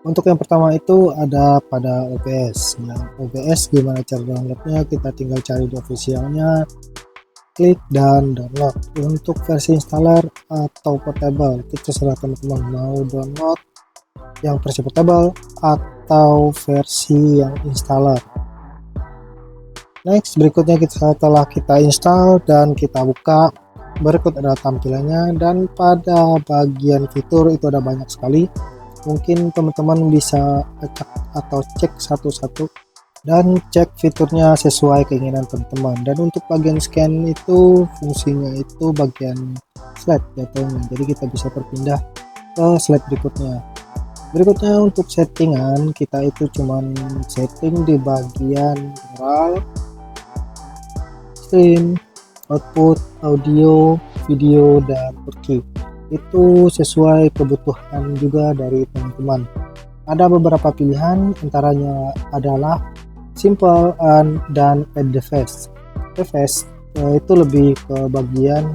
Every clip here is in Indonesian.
Untuk yang pertama itu ada pada OBS. Nah, OBS gimana cara downloadnya? Kita tinggal cari di officialnya, klik dan download. Untuk versi installer atau portable itu terserah teman-teman mau download yang versi portable atau versi yang installer. Next, berikutnya setelah kita install dan kita buka, berikut adalah tampilannya, dan pada bagian fitur itu ada banyak sekali. Mungkin teman-teman bisa acak atau cek satu-satu dan cek fiturnya sesuai keinginan teman-teman. Dan untuk bagian scan itu fungsinya itu bagian slide jatuhnya, jadi kita bisa berpindah ke slide berikutnya. Berikutnya untuk settingan, kita itu cuman setting di bagian general, stream, output, audio, video, dan hotkey. Itu sesuai kebutuhan juga dari teman-teman. Ada beberapa pilihan, antaranya adalah simple dan advanced. Advanced itu lebih ke bagian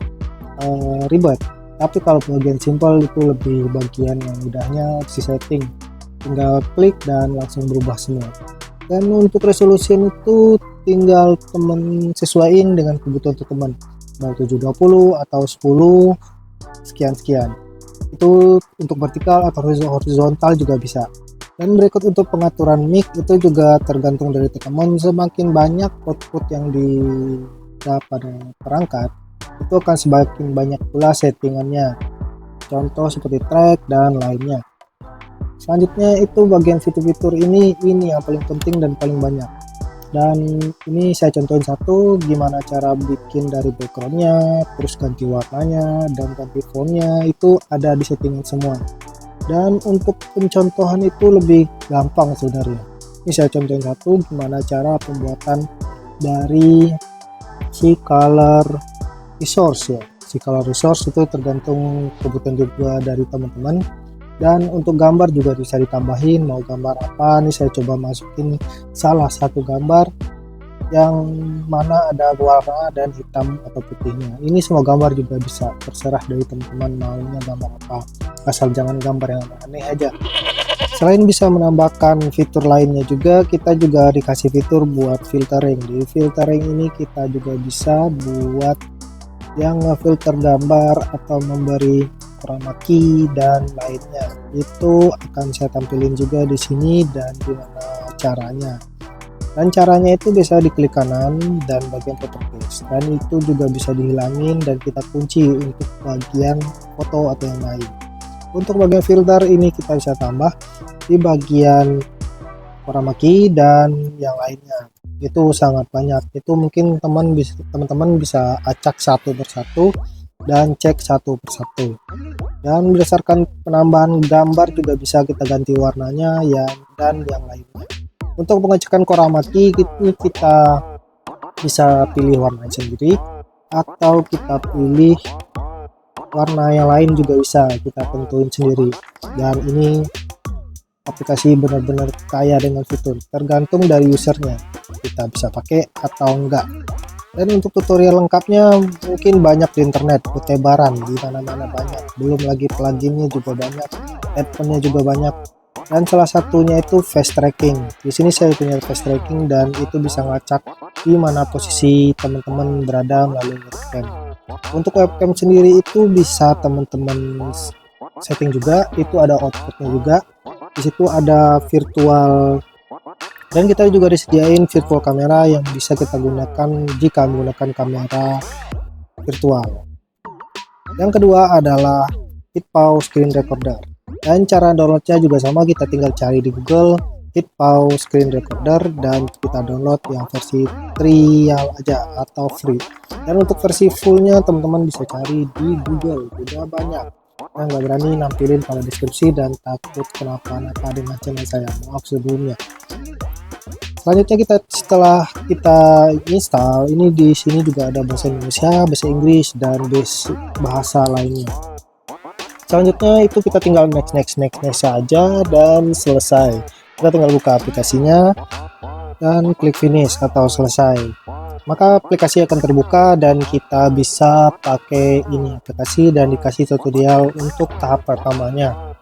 ribet, tapi kalau bagian simple itu lebih bagian yang mudahnya si setting, tinggal klik dan langsung berubah semua. Dan untuk resolusi itu tinggal temen sesuaiin dengan kebutuhan teman, mau 720 atau 10 sekian. Itu untuk vertikal atau horizontal juga bisa. Dan berikut untuk pengaturan mic itu juga tergantung dari teman. Semakin banyak output yang pada perangkat, itu akan semakin banyak pula settingannya, contoh seperti track dan lainnya. Selanjutnya itu bagian fitur-fitur ini yang paling penting dan paling banyak. Dan ini saya contohin satu, gimana cara bikin dari backgroundnya, terus ganti warnanya, dan ganti fontnya, itu ada di settingan semua. Dan untuk pencontohan itu lebih gampang sebenarnya. Ini saya contohin satu, gimana cara pembuatan dari si color resource ya. Si color resource itu tergantung kebutuhan juga dari teman-teman. Dan untuk gambar juga bisa ditambahin, mau gambar apa. Nih saya coba masukin salah satu gambar yang mana ada warna dan hitam atau putihnya. Ini semua gambar juga bisa, terserah dari teman-teman maunya gambar apa, asal jangan gambar yang aneh aja. Selain bisa menambahkan fitur lainnya juga, kita juga dikasih fitur buat filtering. Di filtering ini kita juga bisa buat yang ngefilter gambar atau memberi chroma key dan lainnya. Itu akan saya tampilin juga di sini dan gimana caranya. Dan caranya itu bisa diklik kanan dan bagian properties, dan itu juga bisa dihilangin dan kita kunci untuk bagian foto atau yang lain. Untuk bagian filter ini kita bisa tambah di bagian chroma key dan yang lainnya. Itu sangat banyak. Itu mungkin teman-teman bisa acak satu persatu dan cek satu persatu. Dan berdasarkan penambahan gambar juga bisa kita ganti warnanya dan yang lainnya. Untuk pengecekan chroma key ini kita bisa pilih warna sendiri atau kita pilih warna yang lain juga bisa kita tentuin sendiri. Dan ini aplikasi benar-benar kaya dengan fitur, tergantung dari usernya, kita bisa pakai atau enggak. Dan untuk tutorial lengkapnya mungkin banyak di internet, bertebaran di mana-mana banyak. Belum lagi pluginnya juga banyak, add-onnya juga banyak. Dan salah satunya itu face tracking. Di sini saya punya face tracking dan itu bisa ngelacak di mana posisi teman-teman berada melalui webcam. Untuk webcam sendiri itu bisa teman-teman setting juga, itu ada outputnya juga. Di situ ada virtual, dan kita juga disediain virtual kamera yang bisa kita gunakan jika menggunakan kamera virtual. Yang kedua adalah HitPaw Screen Recorder, dan cara downloadnya juga sama, kita tinggal cari di Google HitPaw Screen Recorder dan kita download yang versi trial aja atau free. Dan untuk versi fullnya teman-teman bisa cari di Google, udah banyak. Nah, nggak berani nampilin pada deskripsi dan takut kenapa-napa dengan channel saya, maaf sebelumnya. Selanjutnya setelah kita install, ini di sini juga ada bahasa Indonesia, bahasa Inggris, dan bahasa lainnya. Selanjutnya itu kita tinggal next saja dan selesai. Kita tinggal buka aplikasinya dan klik finish atau selesai. Maka aplikasi akan terbuka dan kita bisa pakai ini aplikasi dan dikasih tutorial untuk tahap pertamanya.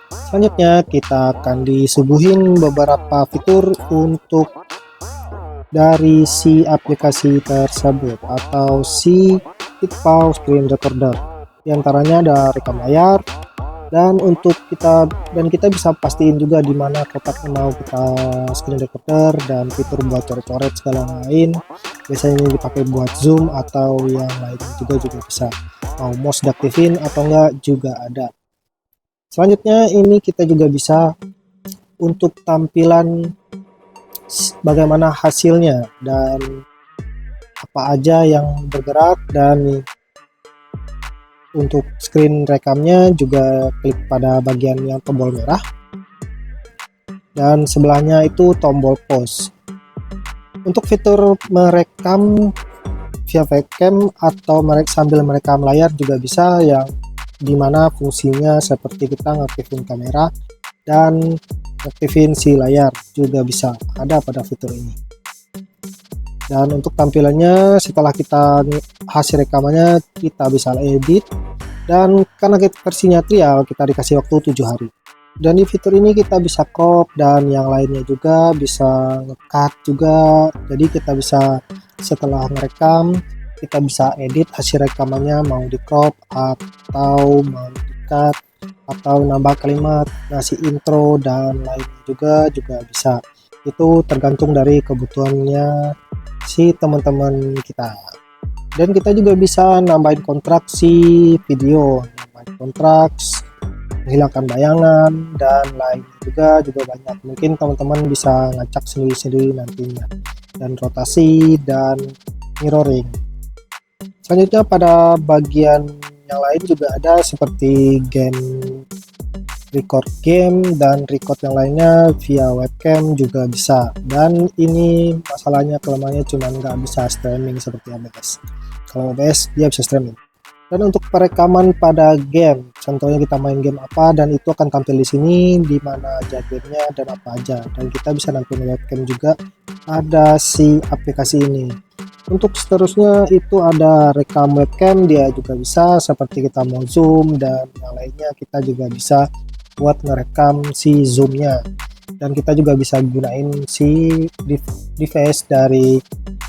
Selanjutnya kita akan disuguhin beberapa fitur untuk dari si aplikasi tersebut atau si Pitpau Screen Recorder. Di antaranya ada rekam layar, dan kita bisa pastiin juga di mana kotak yang mau kita screen recorder, dan fitur buat coret-coret segala lain. Biasanya ini dipakai buat zoom atau yang lainnya juga bisa. Mau mouse diaktifin atau enggak juga ada. Selanjutnya ini kita juga bisa untuk tampilan bagaimana hasilnya dan apa aja yang bergerak, dan untuk screen rekamnya juga klik pada bagian yang tombol merah, dan sebelahnya itu tombol pause. Untuk fitur merekam via webcam atau sambil merekam layar juga bisa, yang dimana fungsinya seperti kita ngaktifin kamera dan aktifin si layar juga bisa ada pada fitur ini. Dan untuk tampilannya setelah kita hasil rekamannya kita bisa edit, dan karena versinya trial kita dikasih waktu 7 hari. Dan di fitur ini kita bisa crop dan yang lainnya juga, bisa nge-cut juga. Jadi kita bisa setelah merekam kita bisa edit hasil rekamannya, mau di crop atau mau di cut atau nambah kalimat, ngasih intro dan lainnya juga bisa. Itu tergantung dari kebutuhannya si teman-teman kita. Dan kita juga bisa nambahin kontraksi video, nambahin kontraks, menghilangkan bayangan dan lainnya juga banyak. Mungkin teman-teman bisa ngacak sendiri-sendiri nantinya, dan rotasi dan mirroring. Selanjutnya pada bagian yang lain juga ada seperti record game dan record yang lainnya via webcam juga bisa. Dan ini masalahnya kelemahannya cuma nggak bisa streaming seperti OBS. Kalau OBS dia bisa streaming. Dan untuk perekaman pada game, contohnya kita main game apa, dan itu akan tampil di sini di mana aja gamenya dan apa aja. Dan kita bisa nampilin webcam juga ada si aplikasi ini. Untuk seterusnya itu ada rekam webcam, dia juga bisa seperti kita mau zoom dan yang lainnya, kita juga bisa buat ngerekam si zoomnya, dan kita juga bisa gunain si device dari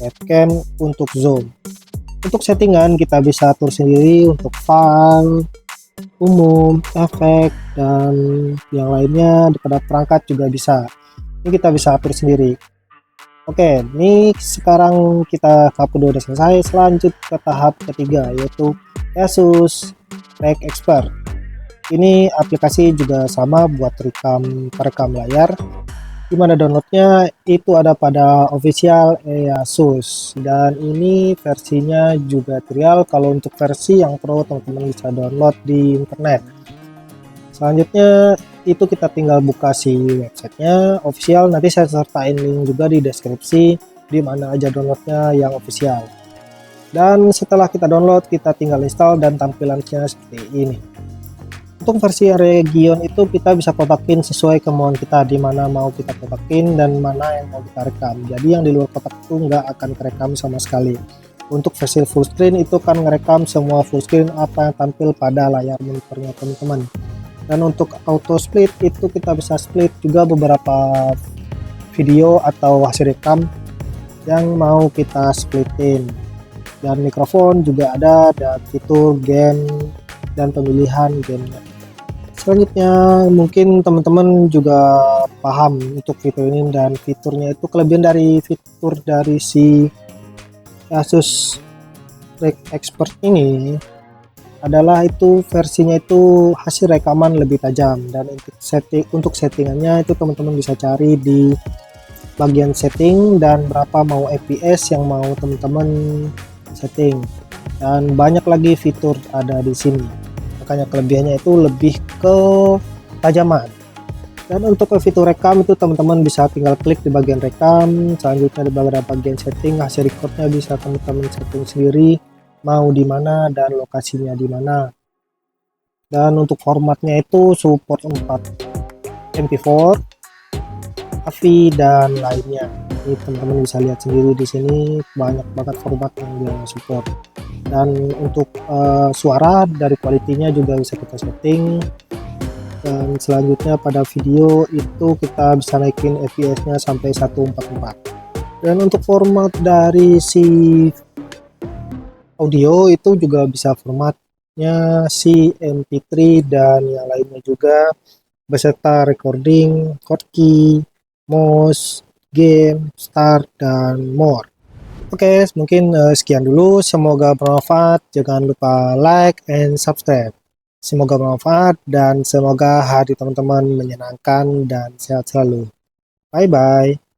webcam untuk zoom. Untuk settingan kita bisa atur sendiri untuk file, umum, efek, dan yang lainnya pada perangkat juga bisa. Ini kita bisa atur sendiri. Oke, ini sekarang kita tahap kedua udah selesai. Selanjut ke tahap ketiga, yaitu Asus REC Expert. Ini aplikasi juga sama buat perekam layar, dimana downloadnya itu ada pada official Asus, dan ini versinya juga trial. Kalau untuk versi yang pro teman-teman bisa download di internet. Selanjutnya itu kita tinggal buka si websitenya official, nanti saya sertain link juga di deskripsi di mana aja downloadnya yang official. Dan setelah kita download kita tinggal install dan tampilannya seperti ini. Untuk versi region itu kita bisa kotakin sesuai kemauan kita, di mana mau kita kotakin dan mana yang mau kita rekam. Jadi yang di luar kotak itu nggak akan kerekam sama sekali. Untuk versi full screen itu kan ngerekam semua full screen apa yang tampil pada layar monitornya teman-teman. Dan untuk auto split itu kita bisa split juga beberapa video atau hasil rekam yang mau kita splitin. Dan mikrofon juga ada, dan fitur game dan pemilihan gamenya. Selanjutnya mungkin teman-teman juga paham untuk fitur ini, dan fiturnya itu kelebihan dari fitur dari si Asus REC Expert ini adalah itu versinya itu hasil rekaman lebih tajam. Dan untuk settingannya itu teman-teman bisa cari di bagian setting dan berapa mau FPS yang mau teman-teman setting, dan banyak lagi fitur ada di sini. Makanya kelebihannya itu lebih ke tajaman. Dan untuk fitur rekam itu teman-teman bisa tinggal klik di bagian rekam, selanjutnya di bagian setting hasil recordnya bisa teman-teman setting sendiri mau di mana dan lokasinya di mana. Dan untuk formatnya itu support 4 MP4, AVI dan lainnya. Ini teman-teman bisa lihat sendiri di sini banyak banget format yang dia support. Dan untuk suara dari kualitinya juga bisa kita setting. Dan selanjutnya pada video itu kita bisa naikin fps-nya sampai 144. Dan untuk format dari si audio itu juga bisa formatnya si MP3 dan yang lainnya juga, beserta recording, hotkey, mouse, game, start, dan more. Oke, mungkin sekian dulu. Semoga bermanfaat. Jangan lupa like and subscribe. Semoga bermanfaat dan semoga hari teman-teman menyenangkan dan sehat selalu. Bye bye.